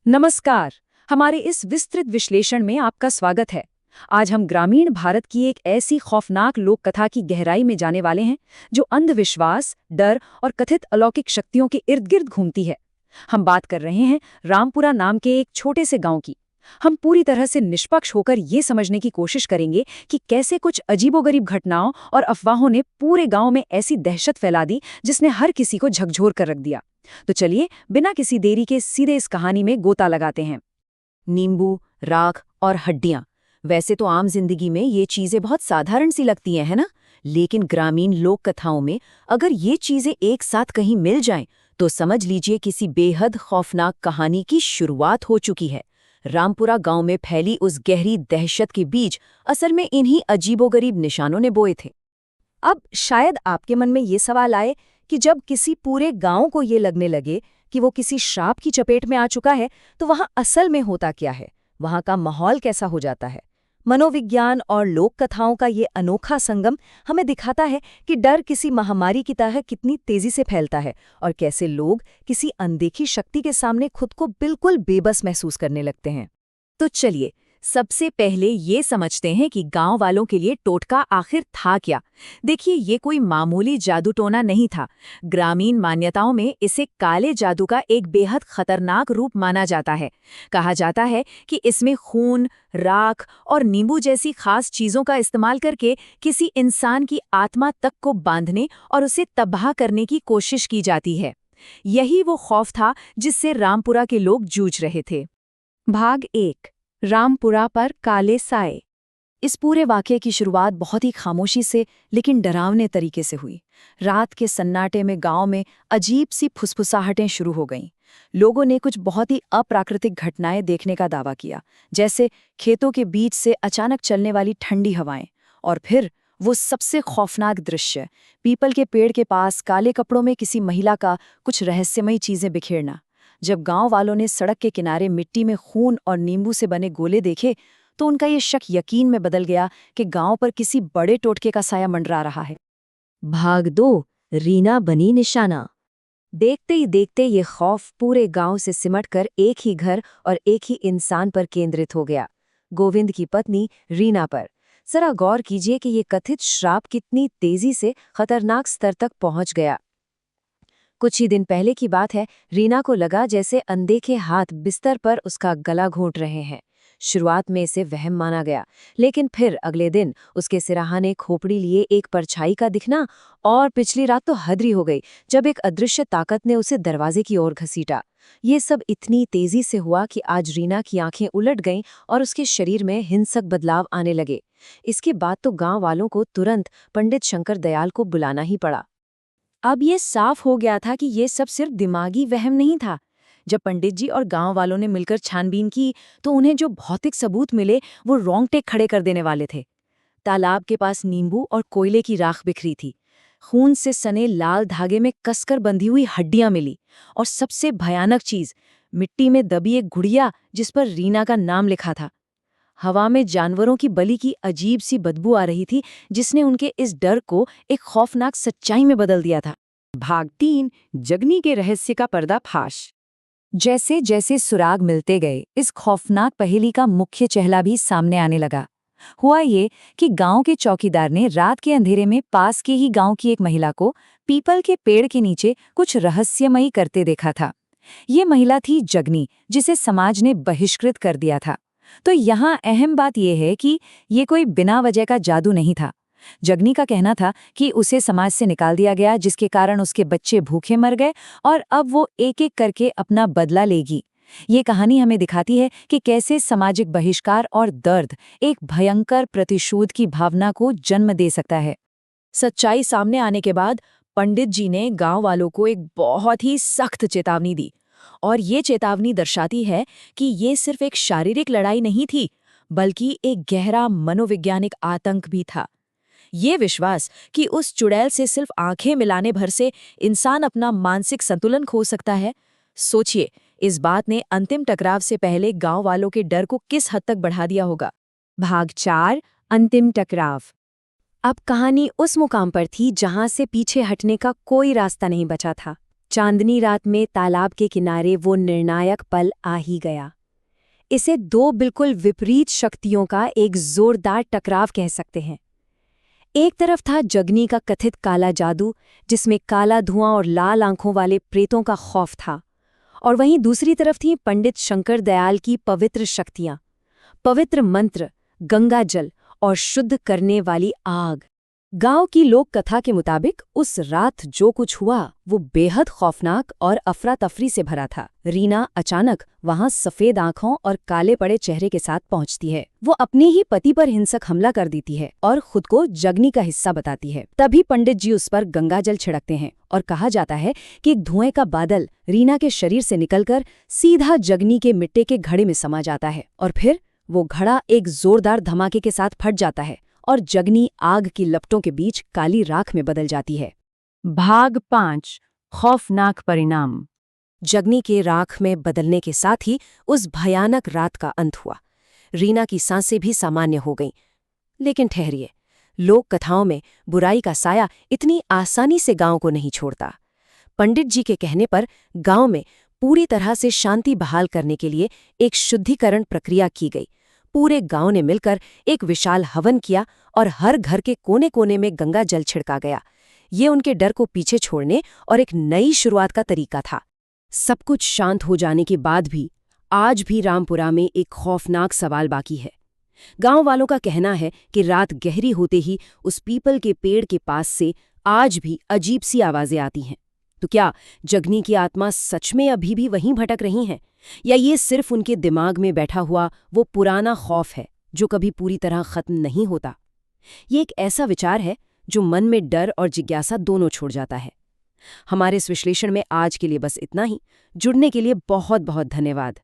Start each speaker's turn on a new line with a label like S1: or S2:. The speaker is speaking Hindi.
S1: नमस्कार। हमारे इस विस्तृत विश्लेषण में आपका स्वागत है। आज हम ग्रामीण भारत की एक ऐसी खौफनाक लोक कथा की गहराई में जाने वाले हैं जो अंधविश्वास, डर और कथित अलौकिक शक्तियों के इर्द गिर्द घूमती है। हम बात कर रहे हैं रामपुरा नाम के एक छोटे से गांव की। हम पूरी तरह से निष्पक्ष होकर ये समझने की कोशिश करेंगे कि कैसे कुछ अजीबोगरीब घटनाओं और अफवाहों ने पूरे गांव में ऐसी दहशत फैला दी जिसने हर किसी को झकझोर कर रख दिया। तो चलिए बिना किसी देरी के सीधे इस कहानी में गोता लगाते हैं।
S2: नींबू, राख और हड्डियां। वैसे तो आम जिंदगी में ये चीजें बहुत साधारण सी लगती हैं, है ना? लेकिन ग्रामीण लोक कथाओं में अगर ये चीजें एक साथ कहीं मिल जाएं, तो समझ लीजिए किसी बेहद खौफनाक कहानी की शुरुआत हो चुकी है। रामपुरा गांव में फैली उस गहरी दहशत के बीज असल में इन्हीं अजीबोगरीब निशानों ने बोए थे।
S1: अब शायद आपके मन में ये सवाल आए कि जब किसी पूरे गांव को ये लगने लगे कि वो किसी श्राप की चपेट में आ चुका है, तो वहां असल में होता क्या है? वहां का माहौल कैसा हो जाता है? मनोविज्ञान और लोक कथाओं का ये अनोखा संगम हमें दिखाता है कि डर किसी महामारी की तरह कितनी तेजी से फैलता है और कैसे लोग किसी अनदेखी शक्ति के सामने खुद को बिल्कुल बेबस महसूस करने लगते हैं।
S2: तो चलिए सबसे पहले ये समझते हैं कि गांव वालों के लिए टोटका आखिर था क्या। देखिए, ये कोई मामूली जादू टोना नहीं था। ग्रामीण मान्यताओं में इसे काले जादू का एक बेहद खतरनाक रूप माना जाता है। कहा जाता है कि इसमें खून, राख और नींबू जैसी खास चीजों का इस्तेमाल करके किसी इंसान की आत्मा तक को बांधने और उसे तबाह करने की कोशिश की जाती है। यही वो खौफ था जिससे रामपुरा के लोग जूझ रहे थे।
S1: भाग 1, रामपुरा पर काले साए।
S2: इस पूरे वाक़ये की शुरुआत बहुत ही खामोशी से लेकिन डरावने तरीके से हुई। रात के सन्नाटे में गांव में अजीब सी फुसफुसाहटें शुरू हो गईं। लोगों ने कुछ बहुत ही अप्राकृतिक घटनाएं देखने का दावा किया, जैसे खेतों के बीच से अचानक चलने वाली ठंडी हवाएं। और फिर वो सबसे खौफनाक दृश्य, पीपल के पेड़ के पास काले कपड़ों में किसी महिला का कुछ रहस्यमयी चीजें बिखेरना। जब गांव वालों ने सड़क के किनारे मिट्टी में खून और नींबू से बने गोले देखे, तो उनका ये शक यकीन में बदल गया कि गांव पर किसी बड़े टोटके का साया मंडरा रहा है।
S1: भाग 2, रीना बनी निशाना। देखते ही देखते ये खौफ पूरे गांव से सिमटकर एक ही घर और एक ही इंसान पर केंद्रित हो गया, गोविंद की पत्नी रीना पर। जरा गौर कीजिए कि ये कथित श्राप कितनी तेजी से खतरनाक स्तर तक पहुंच गया। कुछ ही दिन पहले की बात है, रीना को लगा जैसे अनदेखे हाथ बिस्तर पर उसका गला घोंट रहे हैं। शुरुआत में इसे वहम माना गया, लेकिन फिर अगले दिन उसके सिरहाने खोपड़ी लिए एक परछाई का दिखना, और पिछली रात तो हद ही हो गई जब एक अदृश्य ताकत ने उसे दरवाजे की ओर घसीटा। ये सब इतनी तेजी से हुआ कि आज रीना की आंखें उलट गईं और उसके शरीर में हिंसक बदलाव आने लगे। इसके बाद तो गांव वालों को तुरंत पंडित शंकर दयाल को बुलाना ही पड़ा। अब ये साफ हो गया था कि ये सब सिर्फ दिमागी वहम नहीं था। जब पंडित जी और गांव वालों ने मिलकर छानबीन की, तो उन्हें जो भौतिक सबूत मिले वो रोंगटे खड़े कर देने वाले थे। तालाब के पास नींबू और कोयले की राख बिखरी थी, खून से सने लाल धागे में कसकर बंधी हुई हड्डियां मिली, और सबसे भयानक चीज, मिट्टी में दबी एक गुड़िया जिस पर रीना का नाम लिखा था। हवा में जानवरों की बलि की अजीब सी बदबू आ रही थी, जिसने उनके इस डर को एक खौफनाक सच्चाई में बदल दिया था। भाग 3, जगनी के रहस्य का पर्दाफाश। जैसे जैसे सुराग मिलते गए, इस खौफनाक पहेली का मुख्य चेहरा भी सामने आने लगा। हुआ ये कि गांव के चौकीदार ने रात के अंधेरे में पास के ही गांव की एक महिला को पीपल के पेड़ के नीचे कुछ रहस्यमयी करते देखा था। ये महिला थी जगनी, जिसे समाज ने बहिष्कृत कर दिया था। तो यहाँ अहम बात यह है कि ये कोई बिना वजह का जादू नहीं था। जगनी का कहना था कि उसे समाज से निकाल दिया गया, जिसके कारण उसके बच्चे भूखे मर गए और अब वो एक एक करके अपना बदला लेगी। ये कहानी हमें दिखाती है कि कैसे सामाजिक बहिष्कार और दर्द एक भयंकर प्रतिशोध की भावना को जन्म दे सकता है।
S2: सच्चाई सामने आने के बाद पंडित जी ने गांव वालों को एक बहुत ही सख्त चेतावनी दी, और ये चेतावनी दर्शाती है कि ये सिर्फ एक शारीरिक लड़ाई नहीं थी, बल्कि एक गहरा मनोवैज्ञानिक आतंक भी था। ये विश्वास कि उस चुड़ैल से सिर्फ आंखें मिलाने भर से इंसान अपना मानसिक संतुलन खो सकता है। सोचिए, इस बात ने अंतिम टकराव से पहले गांव वालों के डर को किस हद तक बढ़ा दिया होगा।
S1: भाग 4, अंतिम टकराव। अब कहानी उस मुकाम पर थी जहां से पीछे हटने का कोई रास्ता नहीं बचा था। चांदनी रात में तालाब के किनारे वो निर्णायक पल आ ही गया। इसे दो बिल्कुल विपरीत शक्तियों का एक जोरदार टकराव कह सकते हैं। एक तरफ था जगनी का कथित काला जादू, जिसमें काला धुआं और लाल आंखों वाले प्रेतों का खौफ था, और वहीं दूसरी तरफ थीं पंडित शंकर दयाल की पवित्र शक्तियां, पवित्र मंत्र, गंगा जल और शुद्ध करने वाली आग। गांव की लोक कथा के मुताबिक उस रात जो कुछ हुआ वो बेहद खौफनाक और अफरा तफरी से भरा था। रीना अचानक वहां सफेद आंखों और काले पड़े चेहरे के साथ पहुंचती है। वो अपने ही पति पर हिंसक हमला कर देती है और खुद को जगनी का हिस्सा बताती है। तभी पंडित जी उस पर गंगाजल छिड़कते हैं और कहा जाता है कि एक धुएं का बादल रीना के शरीर से निकलकर सीधा जगनी के मिट्टी के घड़े में समा जाता है, और फिर वो घड़ा एक जोरदार धमाके के साथ फट जाता है और जगनी आग की लपटों के बीच काली राख में बदल जाती है।
S2: भाग 5 खौफनाक परिणाम।
S1: जगनी के राख में बदलने के साथ ही उस भयानक रात का अंत हुआ। रीना की सांसें भी सामान्य हो गईं। लेकिन ठहरिए, लोक कथाओं में बुराई का साया इतनी आसानी से गांव को नहीं छोड़ता। पंडित जी के कहने पर गांव में पूरी तरह से शांति बहाल करने के लिए एक शुद्धिकरण प्रक्रिया की गई। पूरे गांव ने मिलकर एक विशाल हवन किया और हर घर के कोने कोने में गंगा जल छिड़का गया। ये उनके डर को पीछे छोड़ने और एक नई शुरुआत का तरीका था। सब कुछ शांत हो जाने के बाद भी आज भी रामपुरा में एक खौफनाक सवाल बाकी है। गांव वालों का कहना है कि रात गहरी होते ही उस पीपल के पेड़ के पास से आज भी अजीब सी आवाजें आती हैं। तो क्या जगनी की आत्मा सच में अभी भी वहीं भटक रही हैं, या ये सिर्फ उनके दिमाग में बैठा हुआ वो पुराना खौफ है जो कभी पूरी तरह खत्म नहीं होता? ये एक ऐसा विचार है जो मन में डर और जिज्ञासा दोनों छोड़ जाता है। हमारे इस विश्लेषण में आज के लिए बस इतना ही। जुड़ने के लिए बहुत बहुत धन्यवाद।